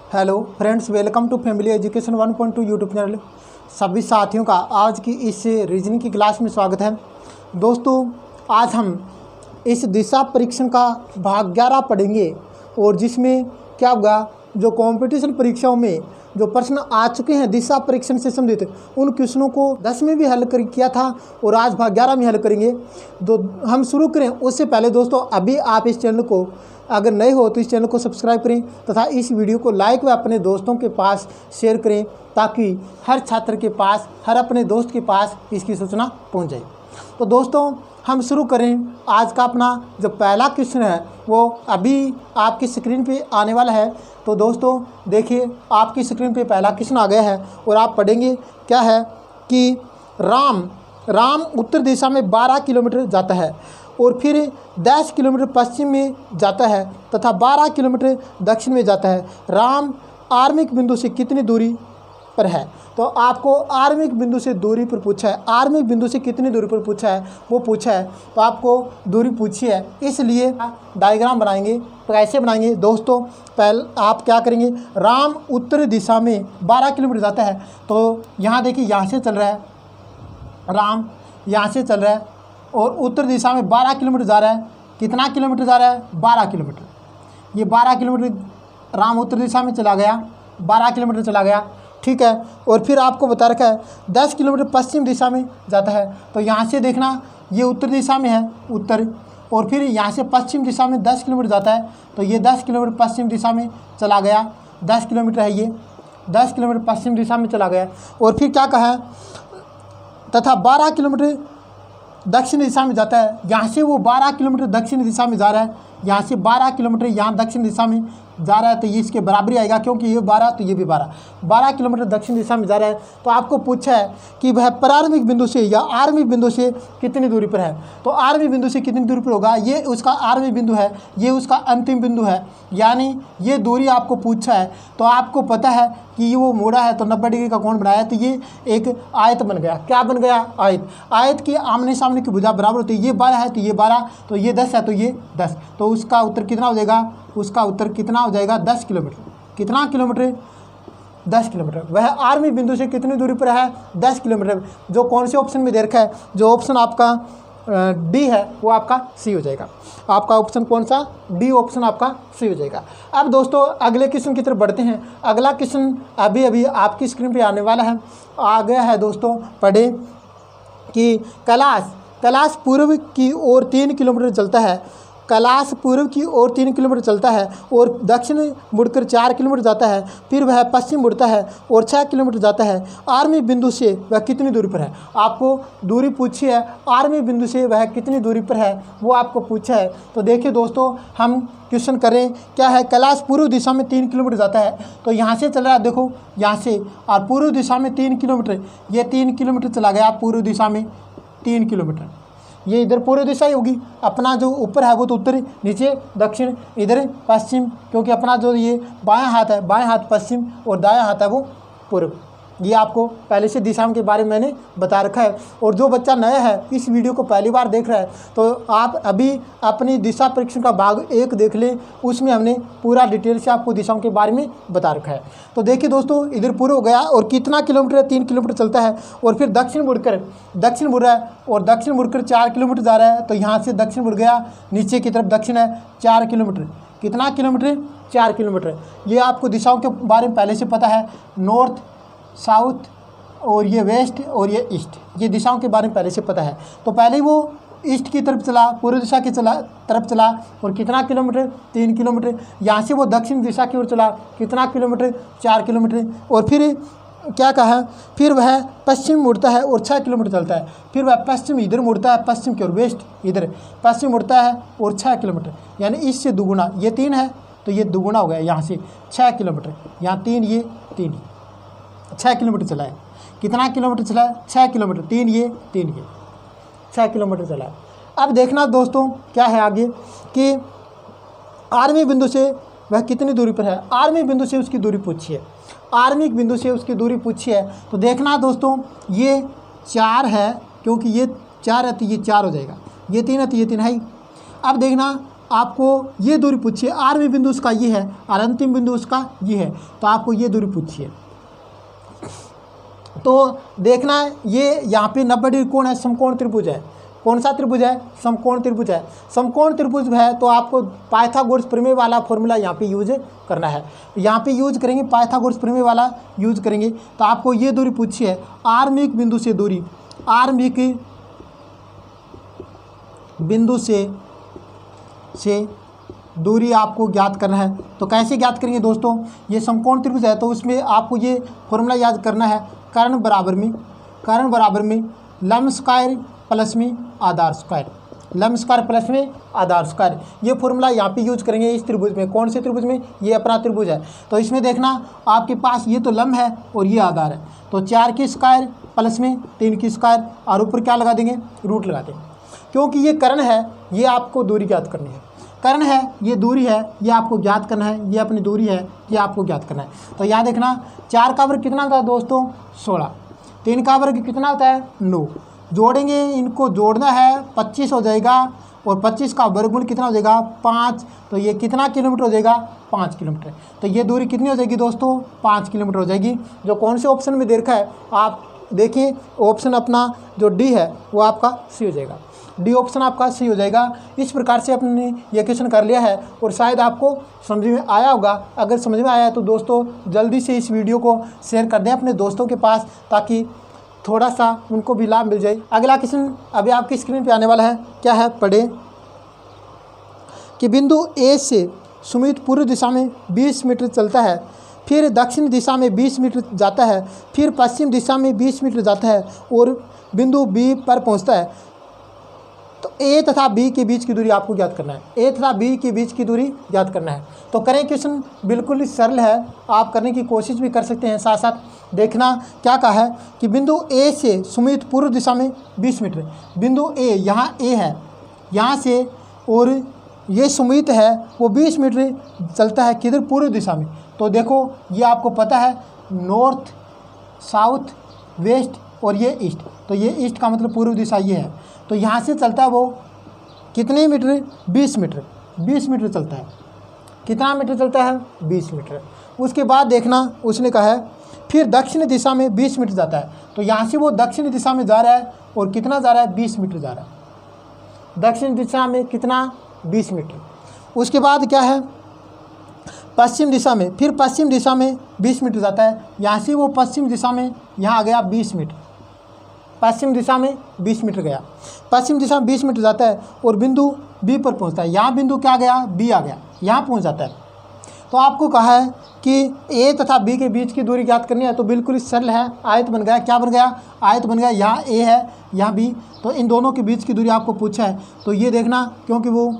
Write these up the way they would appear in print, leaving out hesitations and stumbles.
Hello friends, welcome to family education 1.2 YouTube channel. सभी साथियों का आज की इस रीजनिंग की क्लास में स्वागत है। दोस्तों, आज हम इस दिशा परीक्षण का भाग 11 पढ़ेंगे और जिसमें क्या होगा, जो कंपटीशन परीक्षाओं में जो प्रश्न आ चुके हैं दिशा परीक्षण से संबंधित उन क्वेश्चनों को 10 में भी हल किया था और आज भाग 11 में हल करेंगे। तो हम शुरू करें उससे पहले दोस्तों, अभी आप इस चैनल को अगर नए हो तो इस चैनल को सब्सक्राइब करें तथा इस वीडियो को लाइक व अपने दोस्तों के पास शेयर करें ताकि हर छात्र के पास, हर अपने दोस्त के पास इसकी सूचना पहुंच जाए। तो दोस्तों, हम शुरू करें। आज का अपना जो पहला क्वेश्चन है वो अभी आपकी स्क्रीन पे आने वाला है। तो दोस्तों देखिए, आपकी स्क्रीन पे पहला क्वेश्चन आ गया है और आप पढ़ेंगे। क्या है कि राम उत्तर दिशा में 12 किलोमीटर जाता है और फिर 10 किलोमीटर पश्चिम में जाता है तथा 12 किलोमीटर दक्षिण में जाता है। राम आरंभिक बिंदु से कितनी दूरी पर है? तो आपको आरंभिक बिंदु से दूरी पर पूछा है। आरंभिक बिंदु से कितनी दूरी पर पूछा है वो पूछा है, तो आपको दूरी पूछी है, इसलिए डायग्राम बनाएंगे। तो कैसे बनाएंगे दोस्तों, पहले आप क्या करेंगे, राम उत्तर दिशा में 12 किलोमीटर जाता है। तो यहाँ देखिए, यहाँ से चल रहा है राम, यहाँ से चल रहा है और उत्तर दिशा में 12 किलोमीटर जा रहा है। कितना किलोमीटर जा रहा है? 12 किलोमीटर। ये 12 किलोमीटर राम उत्तर दिशा में चला गया, 12 किलोमीटर चला गया, ठीक है। और फिर आपको बता रखा है 10 किलोमीटर पश्चिम दिशा में जाता है। तो यहाँ से देखना, ये उत्तर दिशा में है उत्तर, और फिर यहाँ से पश्चिम दिशा में 10 किलोमीटर जाता है। तो ये 10 किलोमीटर पश्चिम दिशा में चला गया, 10 किलोमीटर है, ये 10 किलोमीटर पश्चिम दिशा में चला गया। और फिर क्या कहा है, तथा 12 किलोमीटर दक्षिण दिशा में जाता है। यहाँ से वो 12 किलोमीटर दक्षिण दिशा में जा रहा है, यहाँ से 12 किलोमीटर यहाँ दक्षिण दिशा में जा रहा है, तो ये इसके बराबरी आएगा, क्योंकि ये 12 तो ये भी 12 किलोमीटर दक्षिण दिशा में जा रहा है। तो आपको पूछा है कि वह प्रारंभिक बिंदु से या आरंभिक बिंदु से कितनी दूरी पर है। तो आरंभिक बिंदु से कितनी दूरी पर होगा, ये उसका आरंभिक बिंदु है, ये उसका अंतिम बिंदु है, यानी ये दूरी आपको पूछा है। तो आपको पता है कि ये वो मोड़ा है तो 90 डिग्री का कोण बनाया, तो ये एक आयत बन गया। क्या बन गया? आयत। आयत की आमने सामने की भुजा बराबर होती है, ये 12 है तो ये 12, तो ये 10 है तो ये 10। तो उसका उत्तर कितना हो जाएगा? उसका उत्तर कितना हो जाएगा? 10 किलोमीटर। कितना किलोमीटर? 10 किलोमीटर। वह आरंभिक बिंदु से कितनी दूरी पर है? 10 किलोमीटर। जो कौन से ऑप्शन में दे रखा है? जो ऑप्शन आपका डी है वो आपका सी हो जाएगा। आपका ऑप्शन कौन सा? डी ऑप्शन आपका सी हो जाएगा। अब दोस्तों अगले क्वेश्चन की तरफ बढ़ते हैं। अगला क्वेश्चन अभी आपकी स्क्रीन पे आने वाला है, आ गया है दोस्तों। पढ़े कि कैलाश पूर्व की ओर 3 किलोमीटर चलता है। कैलाश पूर्व की ओर 3 किलोमीटर चलता है और दक्षिण मुड़कर 4 किलोमीटर जाता है। फिर वह पश्चिम मुड़ता है और 6 किलोमीटर जाता है। आरंभिक बिंदु से वह कितनी दूरी पर है? आपको दूरी पूछी है, आरंभिक बिंदु से वह कितनी दूरी पर है वो आपको पूछा है। तो देखिए दोस्तों, हम क्वेश्चन करें। क्या है? कैलाश पूर्व दिशा में 3 किलोमीटर जाता है। तो यहाँ से चल रहा है, देखो यहाँ से, और पूर्व दिशा में 3 किलोमीटर, ये 3 किलोमीटर चला गया पूर्व दिशा में 3 किलोमीटर। ये इधर पूर्व दिशा ही होगी, अपना जो ऊपर है वो तो उत्तर, नीचे दक्षिण, इधर पश्चिम, क्योंकि अपना जो ये बायां हाथ है, बायां हाथ पश्चिम और दायां हाथ है वो पूर्व। ये आपको पहले से दिशा के बारे में मैंने बता रखा है। और जो बच्चा नया है, इस वीडियो को पहली बार देख रहा है, तो आप अभी अपनी दिशा परीक्षण का भाग 1 देख लें, उसमें हमने पूरा डिटेल से आपको दिशाओं के बारे में बता रखा है। तो देखिए दोस्तों, इधर पूर्व हो गया और कितना किलोमीटर? 3 किलोमीटर चलता है और फिर दक्षिण मुड़ रहा है और दक्षिण मुड़कर 4 किलोमीटर जा रहा है। तो यहाँ से दक्षिण मुड़ गया, नीचे की तरफ दक्षिण है 4 किलोमीटर। कितना किलोमीटर? 4 किलोमीटर। ये आपको दिशाओं के बारे में पहले से पता है, नॉर्थ, साउथ और ये वेस्ट और ये ईस्ट, ये दिशाओं के बारे में पहले से पता है। तो पहले वो ईस्ट की तरफ चला, पूर्व दिशा की तरफ चला और कितना किलोमीटर? 3 किलोमीटर। यहाँ से वो दक्षिण दिशा की ओर चला, कितना किलोमीटर? 4 किलोमीटर। और फिर क्या कहा? फिर वह पश्चिम मुड़ता है और 6 किलोमीटर चलता है। फिर वह पश्चिम इधर मुड़ता है, पश्चिम की ओर, वेस्ट इधर पश्चिम मुड़ता है और 6 किलोमीटर, यानी इससे दुगुना। ये 3 है तो ये दुगुना हो गया, यहाँ से 6 किलोमीटर, यहाँ 3, ये 3, 6 किलोमीटर चला है। कितना किलोमीटर चला है? 6 किलोमीटर। 3 ये 6 किलोमीटर चला है। अब देखना दोस्तों क्या है आगे कि आरंभिक बिंदु से वह कितनी दूरी पर है। आरंभिक बिंदु से उसकी दूरी पूछी है, आरंभिक बिंदु से उसकी दूरी पूछी है। तो देखना दोस्तों, ये 4 है, क्योंकि ये 4 है तो ये 4 हो जाएगा, ये 3 है तो ये 3 है ही। अब देखना आपको ये दूरी पूछिए, आरंभिक बिंदु उसका ये है और अंतिम बिंदु उसका ये है, तो आपको ये दूरी पूछिए। तो देखना है ये यहाँ पे 90 डिग्री कोण है, समकोण त्रिभुज है। कौन सा त्रिभुज है? समकोण त्रिभुज है। समकोण त्रिभुज है तो आपको पाइथागोरस प्रमेय वाला फॉर्मूला यहाँ पे यूज करना है। यहाँ पे यूज करेंगे, पाइथागोरस प्रमेय वाला यूज करेंगे। तो आपको ये दूरी पूछी है, आरंभिक बिंदु से दूरी, आरंभिक बिंदु से दूरी आपको ज्ञात करना है। तो कैसे ज्ञात करेंगे दोस्तों? ये समकोण त्रिभुज है तो उसमें आपको ये फॉर्मूला याद करना है, कर्ण बराबर में लंब स्क्वायर प्लस में आधार स्क्वायर, लंब स्क्वायर प्लस में आधार स्क्वायर। ये फॉर्मूला यहाँ पे यूज करेंगे इस त्रिभुज में। कौन से त्रिभुज में? ये अपना त्रिभुज है। तो इसमें देखना आपके पास ये तो लंब है और ये आधार है, तो 4 की स्क्वायर प्लस में 3 की स्क्वायर और ऊपर क्या लगा देंगे? रूट लगा देंगे। क्योंकि ये कर्ण है, ये आपको दूरी ज्ञात करनी है। कर्ण है, ये दूरी है, ये आपको ज्ञात करना है। ये अपनी दूरी है, ये आपको ज्ञात करना है। तो यहाँ देखना 4 का वर्ग कितना होता है दोस्तों? 16। 3 का वर्ग कितना होता है? 9। जोड़ेंगे, इनको जोड़ना है, 25 हो जाएगा और 25 का वर्गमूल कितना हो जाएगा? 5। तो ये कितना किलोमीटर हो जाएगा? 5 किलोमीटर। तो ये दूरी कितनी हो जाएगी दोस्तों? 5 किलोमीटर हो जाएगी। जो कौन से ऑप्शन में दे रखा है आप देखिए, ऑप्शन अपना जो डी है वो आपका सी हो जाएगा। डी ऑप्शन आपका सही हो जाएगा। इस प्रकार से आपने ये क्वेश्चन कर लिया है और शायद आपको समझ में आया होगा। अगर समझ में आया है तो दोस्तों जल्दी से इस वीडियो को शेयर कर दें अपने दोस्तों के पास, ताकि थोड़ा सा उनको भी लाभ मिल जाए। अगला क्वेश्चन अभी आपकी स्क्रीन पे आने वाला है। क्या है? पढ़े कि बिंदु ए से सुमित पूर्व दिशा में 20 मीटर चलता है, फिर दक्षिण दिशा में 20 मीटर जाता है, फिर पश्चिम दिशा में 20 मीटर जाता है और बिंदु बी पर पहुंचता है। तो ए तथा बी के बीच की दूरी आपको ज्ञात करना है। ए तथा बी के बीच की दूरी ज्ञात करना है। तो करें, क्वेश्चन बिल्कुल सरल है, आप करने की कोशिश भी कर सकते हैं। साथ साथ देखना क्या कहा है कि बिंदु ए से सुमित पूर्व दिशा में 20 मीटर। बिंदु ए, यहाँ ए है, यहाँ से, और ये सुमित है वो 20 मीटर चलता है किधर? पूर्व दिशा में। तो देखो ये आपको पता है, नॉर्थ, साउथ, वेस्ट और ये ईस्ट। तो ये ईस्ट का मतलब पूर्व दिशा ये है। तो यहाँ से चलता है वो कितने मीटर? 20 मीटर। 20 मीटर चलता है। कितना मीटर चलता है? 20 मीटर। उसके बाद देखना उसने कहा है फिर दक्षिण दिशा में 20 मीटर जाता है। तो यहाँ से वो दक्षिण दिशा में जा रहा है और कितना जा रहा है? 20 मीटर जा रहा है। दक्षिण दिशा में कितना? 20 मीटर। उसके बाद क्या है? पश्चिम दिशा में, फिर पश्चिम दिशा में 20 मीटर जाता है। यहाँ से वो पश्चिम दिशा में यहाँ आ गया 20 मीटर। पश्चिम दिशा में 20 मीटर गया, पश्चिम दिशा में 20 मीटर जाता है और बिंदु बी पर पहुंचता है। यहाँ बिंदु क्या गया? बी आ गया, यहाँ पहुंच जाता है। तो आपको कहा है कि ए तथा बी के बीच की दूरी ज्ञात करनी है। तो बिल्कुल सरल है, आयत बन गया। क्या बन गया? आयत बन गया। यहाँ ए है, यहाँ बी, तो इन दोनों के बीच की दूरी आपको पूछा है। तो ये देखना, क्योंकि वो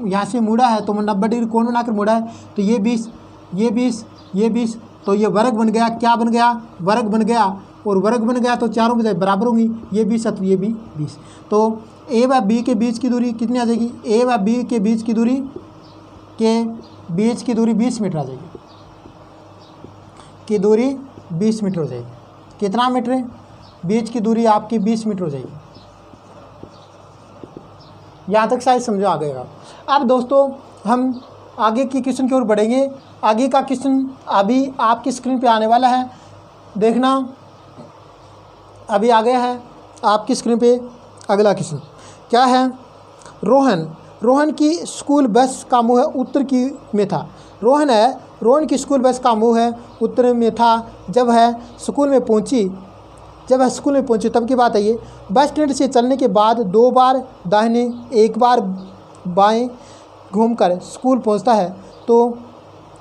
यहाँ से मुड़ा है तो 90 डिग्री कोण बनाकर मुड़ा है। तो ये 20, ये 20, ये 20, तो ये वर्ग बन गया। क्या बन गया? वर्ग बन गया। और वर्ग बन गया तो चारों बजाय बराबर होंगी। ये 20 है तो ये भी 20। तो ए व बी के बीच की दूरी कितनी आ जाएगी? ए व बी के बीच की दूरी 20 मीटर आ जाएगी। की दूरी 20 मीटर हो जाएगी। कितना मीटर? बीच की दूरी आपकी 20 मीटर हो जाएगी। यहाँ तक शायद समझो आ गएगा। अब दोस्तों हम आगे की क्वेश्चन की ओर बढ़ेंगे। आगे का क्वेश्चन अभी आपकी स्क्रीन पे आने वाला है, देखना अभी आ गया है आपकी स्क्रीन पे। अगला क्वेश्चन क्या है? रोहन की स्कूल बस का मुँह उत्तर की में था। रोहन की स्कूल बस का मुँह है उत्तर में था। जब स्कूल में पहुंची तब की बात है ये। बस स्टैंड से चलने के बाद 2 बार दाहिने 1 बार बाएं घूमकर स्कूल पहुंचता है। तो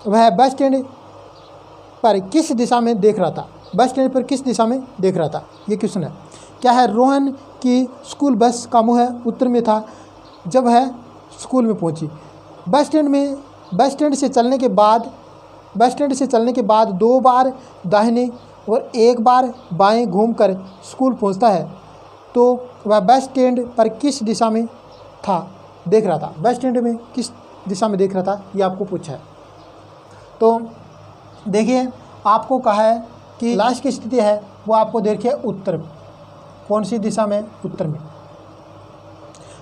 वह बस स्टैंड पर किस दिशा में देख रहा था? बस स्टैंड पर किस दिशा में देख रहा था? ये क्वेश्चन है। क्या है? रोहन की स्कूल बस का मुँह उत्तर में था जब स्कूल में पहुंची। बस स्टैंड से चलने के बाद 2 बार दाहिने और 1 बार बाएं घूमकर स्कूल पहुंचता है। तो वह बस स्टैंड पर किस दिशा में देख रहा था? बस स्टैंड में किस दिशा में देख रहा था, ये आपको पूछा है। तो देखिए आपको कहा है कि लास्ट की स्थिति है वो आपको देखिए उत्तर, कौन सी दिशा में? उत्तर में।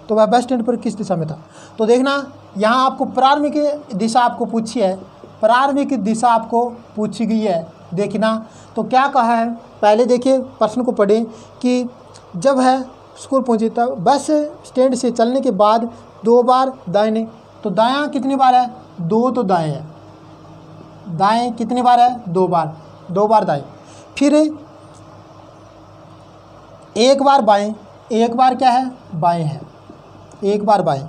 तो वह बस स्टैंड पर किस दिशा में था? तो देखना यहाँ आपको प्रारंभिक दिशा आपको पूछी है, प्रारंभिक दिशा आपको पूछी गई है। देखना तो क्या कहा है, पहले देखिए प्रश्न को पढ़ें कि जब है स्कूल पहुँचे तब बस स्टैंड से चलने के बाद 2 बार दाहिने, तो दायां कितनी बार है, 2 तो दाएं है, दाएं कितनी बार है, 2 बार, 2 बार दाएं, फिर 1 बार बाएं, 1 बार क्या है, बाएं है, 1 बार बाएं।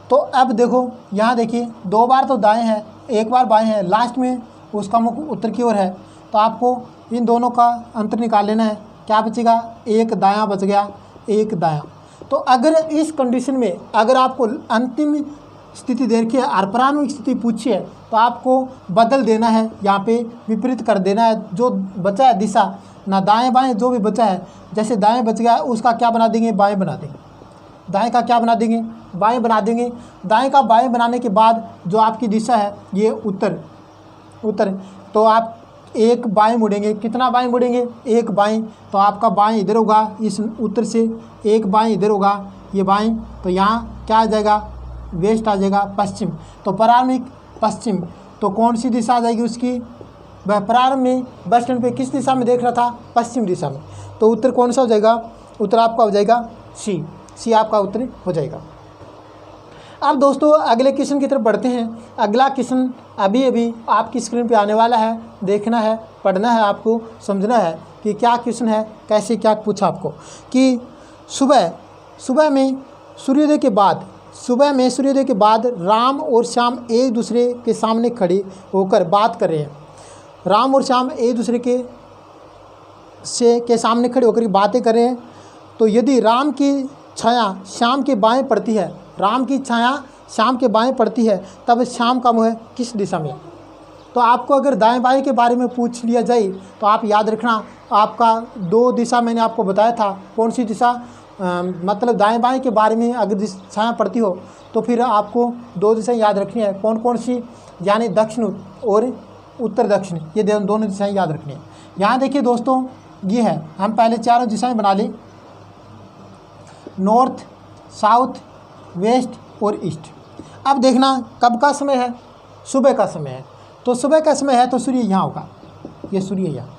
तो अब देखो यहाँ देखिए 2 बार तो दाएं है, 1 बार बाएं है, लास्ट में उसका मुख उत्तर की ओर है, तो आपको इन दोनों का अंतर निकाल लेना है। क्या बचेगा, 1 दायां बच गया, 1 दायां। तो अगर इस कंडीशन में अगर आपको अंतिम स्थिति दे रखी है और प्रारंभिक स्थिति पूछी है तो आपको बदल देना है, यहाँ पे विपरीत कर देना है। जो बचा है दिशा ना दाएं बाएं जो भी बचा है, जैसे दाएं बच गया उसका क्या बना देंगे, बाएं बना देंगे, दाएं का क्या बना देंगे, बाएं बना देंगे। दाएं का बाएं बनाने के बाद जो आपकी दिशा है ये उत्तर, तो आप 1 बाएं मुड़ेंगे, कितना बाएं मुड़ेंगे, 1 बाएं, तो आपका बाएं इधर होगा, इस उत्तर से 1 बाएं इधर होगा, ये बाएं, तो यहाँ क्या आ जाएगा, वेस्ट आ जाएगा, पश्चिम। तो प्रारंभिक पश्चिम, तो कौन सी दिशा आ जाएगी उसकी, वह प्रारंभ में बस स्टैंड पे किस दिशा में देख रहा था, पश्चिम दिशा में, तो उत्तर कौन सा हो जाएगा, उत्तर आपका हो जाएगा सी आपका उत्तर हो जाएगा। अब दोस्तों अगले क्वेश्चन की तरफ बढ़ते हैं। अगला क्वेश्चन अभी आपकी स्क्रीन पे आने वाला है, देखना है, पढ़ना है, आपको समझना है कि क्या क्वेश्चन है, कैसे क्या पूछा आपको कि सुबह में सूर्योदय के बाद राम और श्याम एक दूसरे के सामने खड़े होकर बात कर रहे हैं। राम और श्याम एक दूसरे के सामने खड़े होकर बातें कर रहे हैं। तो यदि राम की छाया श्याम के बाएं पड़ती है, राम की छाया श्याम के बाएं पड़ती है, तब श्याम का मुँह किस दिशा में। तो आपको अगर दाएं बाएं के बारे में पूछ लिया जाए तो आप याद रखना, आपका 2 दिशा मैंने आपको बताया था, कौन सी दिशा, मतलब दाएं बाएं के बारे में अगर छाया पड़ती हो तो फिर आपको 2 दिशाएं याद रखनी है, कौन सी, यानी दक्षिण और उत्तर दक्षिण, ये दोनों दिशाएं याद रखनी है। यहाँ देखिए दोस्तों ये है, हम पहले चारों दिशाएं बना लें, नॉर्थ, साउथ, वेस्ट और ईस्ट। अब देखना कब का समय है, सुबह का समय है, तो सुबह का समय है तो सूर्य यहाँ होगा, ये सूर्य यहाँ।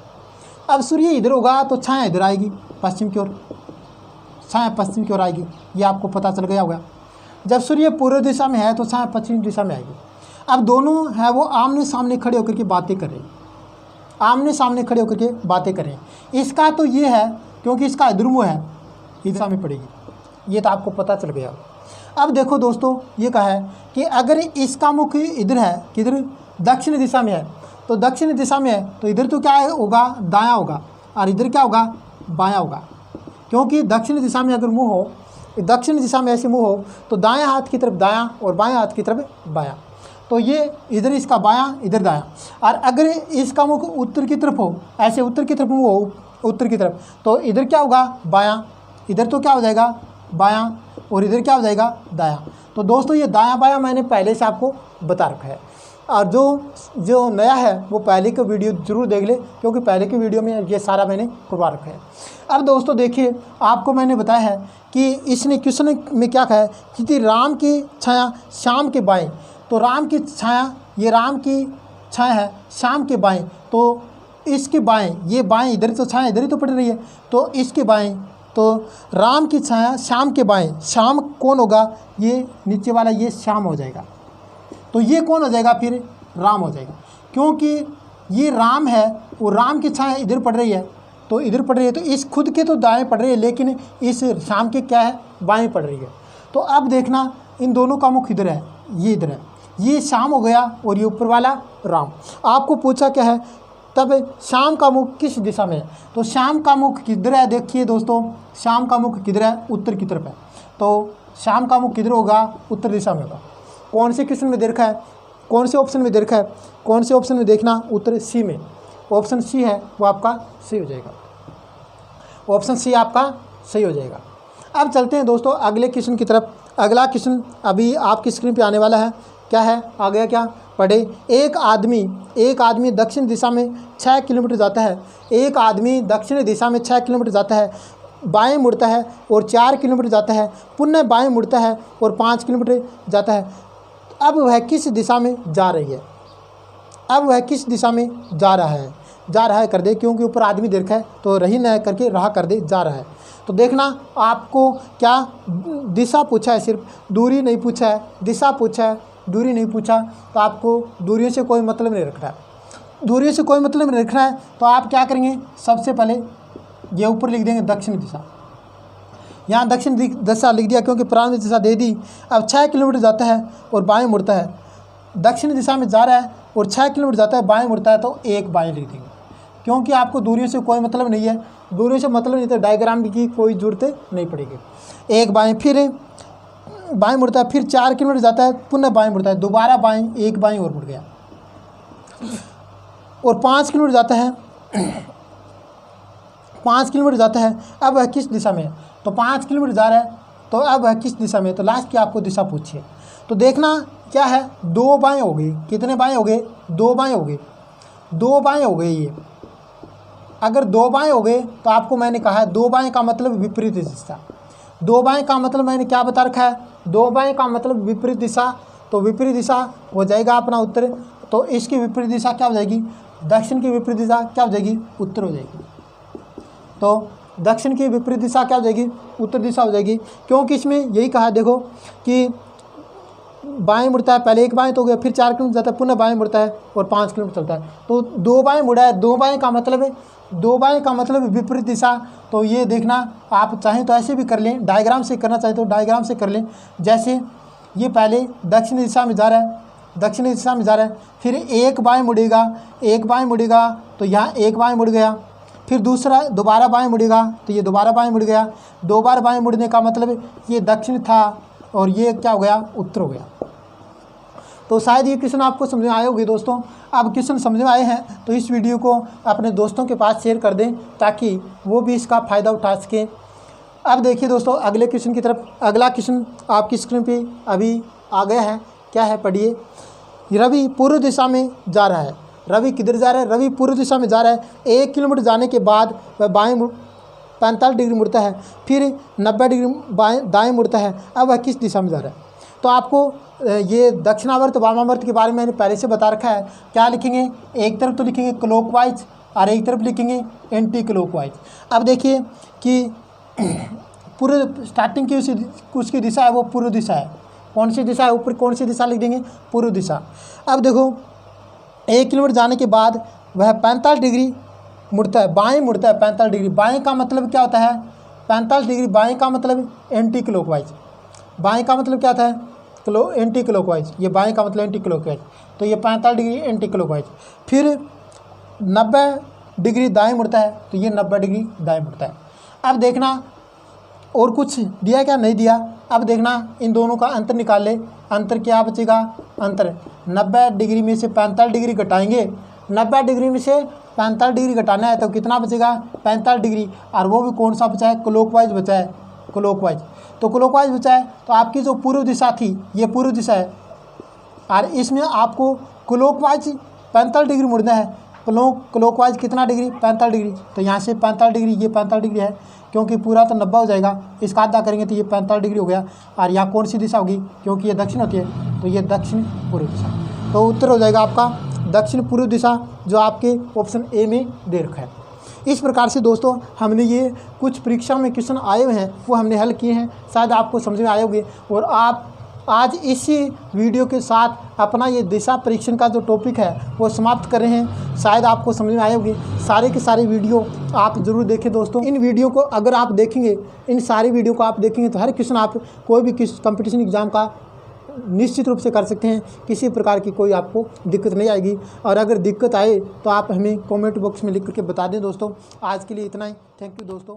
अब सूर्य इधर होगा तो छाया इधर आएगी, पश्चिम की ओर, छाया पश्चिम की ओर आएगी, ये आपको पता चल गया होगा। जब सूर्य पूर्व दिशा में है तो छाया पश्चिम दिशा में आएगी। अब दोनों है वो आमने सामने खड़े होकर के बातें कर रहे हैं, आमने सामने खड़े होकर के बातें कर रहे हैं। इसका तो ये है क्योंकि इसका इधर मुँह है, इस दिशा में पड़ेगी, ये तो आपको पता चल गया। अब देखो दोस्तों ये कहा है कि अगर इसका मुख इधर है, किधर, दक्षिण दिशा में है, तो दक्षिण दिशा में है तो इधर तो क्या होगा, दायां होगा, और इधर क्या होगा, बायां होगा। क्योंकि दक्षिण दिशा में अगर मुंह हो, दक्षिण दिशा में ऐसे मुंह हो तो दायां हाथ की तरफ दायां और बायां हाथ की तरफ बायां, तो ये इधर इसका बायां, इधर दायां। और अगर इसका मुख उत्तर की तरफ हो, ऐसे उत्तर की तरफ मुँह हो, उत्तर की तरफ, तो इधर क्या होगा, बायां, इधर तो क्या हो जाएगा, बायां, और इधर क्या हो जाएगा, दायां। तो दोस्तों ये दायां बायां मैंने पहले से आपको बता रखा है, और जो नया है वो पहले के वीडियो जरूर देख ले, क्योंकि पहले के वीडियो में ये सारा मैंने करवा रखा है। अब दोस्तों देखिए आपको मैंने बताया है कि इसने क्वेश्चन में क्या कहा है कि राम की छाया श्याम के बाएं, तो राम की छाया, ये राम की छाया है श्याम के बाएं, तो इसके बाएं, ये बाएं इधर तो छाया इधर ही तो पड़ रही है, तो इसके बाएं, तो राम की छाया श्याम के बाएं, श्याम कौन होगा, ये नीचे वाला ये श्याम हो जाएगा, तो ये कौन हो जाएगा, फिर राम हो जाएगा। क्योंकि ये राम है, वो राम की छाया इधर पड़ रही है, तो इधर पड़ रही है, तो इस खुद के तो दाएं पड़ रही है, लेकिन इस श्याम के क्या है, बाएं पड़ रही है। तो अब देखना इन दोनों का मुख इधर है, ये इधर है, ये श्याम हो गया और ये ऊपर वाला राम। आपको पूछा क्या है, तब श्याम का मुख किस दिशा में है, तो श्याम का मुख किधर है, देखिए दोस्तों श्याम का मुख किधर है, उत्तर की तरफ है, तो श्याम का मुख किधर होगा, उत्तर दिशा में होगा। कौन से क्वेश्चन में दे रखा है, कौन से ऑप्शन में दे रखा है, कौन से ऑप्शन में देखना, उत्तर सी में, ऑप्शन सी है वो आपका सही हो जाएगा, ऑप्शन सी आपका सही हो जाएगा। अब चलते हैं दोस्तों अगले क्वेश्चन की तरफ। अगला क्वेश्चन अभी आपकी स्क्रीन पे आने वाला है, क्या है, आ गया क्या, पढ़े। एक आदमी दक्षिण दिशा में 6 किलोमीटर जाता है, एक आदमी दक्षिण दिशा में 6 किलोमीटर जाता है, बाएं मुड़ता है और 4 किलोमीटर जाता है, पुनः बाएं मुड़ता है और 5 किलोमीटर जाता है। अब वह किस दिशा में जा रही है? अब वह किस दिशा में जा रहा है कर दे, क्योंकि ऊपर आदमी देखा है तो रही न करके रहा कर दे, जा रहा है। तो देखना आपको क्या दिशा पूछा है, सिर्फ दूरी नहीं पूछा है, दिशा पूछा है, दूरी नहीं पूछा। तो आपको दूरियों से कोई मतलब नहीं रखना है, दूरियों से कोई मतलब नहीं रखना है। तो आप क्या करेंगे, सबसे पहले ये ऊपर लिख देंगे दक्षिण दिशा। यहाँ दक्षिण दिशा लिख दिया क्योंकि प्रारंभिक दिशा दे दी। अब 6 किलोमीटर जाता है और बाएं मुड़ता है, दक्षिण दिशा में जा रहा है और 6 किलोमीटर जाता है, बाएं मुड़ता है, तो 1 बाएं लिख देंगे, क्योंकि आपको दूरियों से कोई मतलब नहीं है। दूरियों से मतलब नहीं तो डायग्राम की कोई जरूरत नहीं पड़ेगी। 1 बाएं, फिर बाएं मुड़ता है, फिर 4 किलोमीटर जाता है, पुनः बाएं मुड़ता है, दोबारा बाएं, 1 बाएं और मुड़ गया, और 5 किलोमीटर जाता है, 5 किलोमीटर जाता है। अब वह किस दिशा में है? तो 5 किलोमीटर जा रहा है, तो अब वह किस दिशा में है? तो लास्ट की आपको दिशा पूछिए। तो देखना क्या है, 2 बाएं हो गई। कितने बाएं हो गए? 2 बाएं हो गए, 2 बाएं हो गए। ये अगर 2 बाएं हो गए तो आपको मैंने कहा है 2 बाएं का मतलब विपरीत दिशा। 2 बाएं का मतलब मैंने क्या बता रखा है? 2 बाएं का मतलब विपरीत दिशा। तो विपरीत दिशा हो जाएगा अपना उत्तर। तो इसकी विपरीत दिशा क्या हो जाएगी? दक्षिण की विपरीत दिशा क्या हो जाएगी? उत्तर हो जाएगी। तो दक्षिण की विपरीत दिशा क्या हो जाएगी? उत्तर दिशा हो जाएगी, क्योंकि इसमें यही कहा है, देखो कि बाएं मुड़ता है, पहले 1 बाएं तो हो गया, फिर 4 किलोमीटर जाता है, पुनः बाएं मुड़ता है और 5 किलोमीटर चलता है। तो 2 बाएं मुड़ा है, 2 बाएं का मतलब है, 2 बाएं का मतलब विपरीत दिशा। तो ये देखना, आप चाहें तो ऐसे भी कर लें, डायग्राम से करना चाहें तो डायग्राम से कर लें। जैसे ये पहले दक्षिण दिशा में जा रहा है, दक्षिण दिशा में जा रहा है, फिर 1 बाएं मुड़ेगा, 1 बाएं मुड़ेगा, तो यहाँ 1 बाएं मुड़ गया, फिर दूसरा दोबारा बाएं मुड़ेगा, तो ये दोबारा बाएं मुड़ गया। 2 बार बाएं मुड़ने का मतलब ये दक्षिण था और ये क्या हो गया? उत्तर हो गया। तो शायद ये क्वेश्चन आपको समझ में आए होंगे दोस्तों। अब क्वेश्चन समझ में आए हैं तो इस वीडियो को अपने दोस्तों के पास शेयर कर दें ताकि वो भी इसका फ़ायदा उठा सकें। अब देखिए दोस्तों, अगले क्वेश्चन की तरफ। अगला क्वेश्चन आपकी स्क्रीन पे अभी आ गया है। क्या है, पढ़िए। रवि पूर्व दिशा में जा रहा है। रवि किधर जा रहा है? रवि पूर्व दिशा में जा रहा है। 1 किलोमीटर जाने के बाद वह बाएँ 45 डिग्री मुड़ता है, फिर 90 डिग्री दाएँ मुड़ता है। अब वह किस दिशा में जा रहा है? तो आपको ये दक्षिणावर्त वामावर्त के बारे में मैंने पहले से बता रखा है। क्या लिखेंगे? एक तरफ तो लिखेंगे क्लॉकवाइज और एक तरफ लिखेंगे एंटी क्लॉकवाइज। अब देखिए कि पूर्व स्टार्टिंग की उसकी दिशा है वो पूर्व दिशा है। कौन सी दिशा है? ऊपर कौन सी दिशा लिख देंगे? पूर्व दिशा। अब देखो 1 किलोमीटर जाने के बाद वह 45 डिग्री मुड़ता है, बाएँ मुड़ता है 45 डिग्री। बाएँ का मतलब क्या होता है? 45 डिग्री बाएँ का मतलब एंटी क्लॉकवाइज। बाएँ का मतलब क्या होता है? Anti clockwise. ये बाएँ का मतलब एंटी क्लॉकवाइज, तो ये 45 डिग्री एंटी क्लॉकवाइज। फिर 90 डिग्री दाएँ मुड़ता है, तो ये 90 डिग्री दाएँ मुड़ता है। अब देखना और कुछ दिया क्या? नहीं दिया। अब देखना इन दोनों का अंतर निकाल ले। अंतर क्या बचेगा? अंतर 90 डिग्री में से 45 डिग्री घटाएंगे, 90 डिग्री में से 45 डिग्री घटाना है तो कितना बचेगा? 45 डिग्री। और वो भी कौन सा बचा है? क्लॉकवाइज बचा है, क्लॉकवाइज। तो क्लॉकवाइज बचा है, तो आपकी जो पूर्व दिशा थी ये पूर्व दिशा है और इसमें आपको क्लॉकवाइज 45 डिग्री मुड़ना है। क्लॉकवाइज कितना डिग्री? 45 डिग्री। तो यहाँ से 45 डिग्री, ये 45 डिग्री है, क्योंकि पूरा तो 90 हो जाएगा, इसका आधा करेंगे तो ये 45 डिग्री हो गया। और यहाँ कौन सी दिशा होगी? क्योंकि ये दक्षिण होती है, तो ये दक्षिण पूर्व दिशा। तो उत्तर हो जाएगा आपका दक्षिण पूर्व दिशा, जो आपके ऑप्शन ए में दे रखा है। इस प्रकार से दोस्तों हमने ये कुछ परीक्षा में क्वेश्चन आए हुए हैं वो हमने हल किए हैं, शायद आपको समझ में आए होंगे। और आप आज इसी वीडियो के साथ अपना ये दिशा परीक्षण का जो टॉपिक है वो समाप्त कर रहे हैं। शायद आपको समझ में आए होंगे। सारे के सारे वीडियो आप ज़रूर देखें दोस्तों। इन वीडियो को अगर आप देखेंगे, इन सारी वीडियो को आप देखेंगे तो हर क्वेश्चन आप कोई भी कंपटीशन एग्ज़ाम का निश्चित रूप से कर सकते हैं। किसी प्रकार की कोई आपको दिक्कत नहीं आएगी। और अगर दिक्कत आए तो आप हमें कमेंट बॉक्स में लिख करके बता दें दोस्तों। आज के लिए इतना ही। थैंक यू दोस्तों।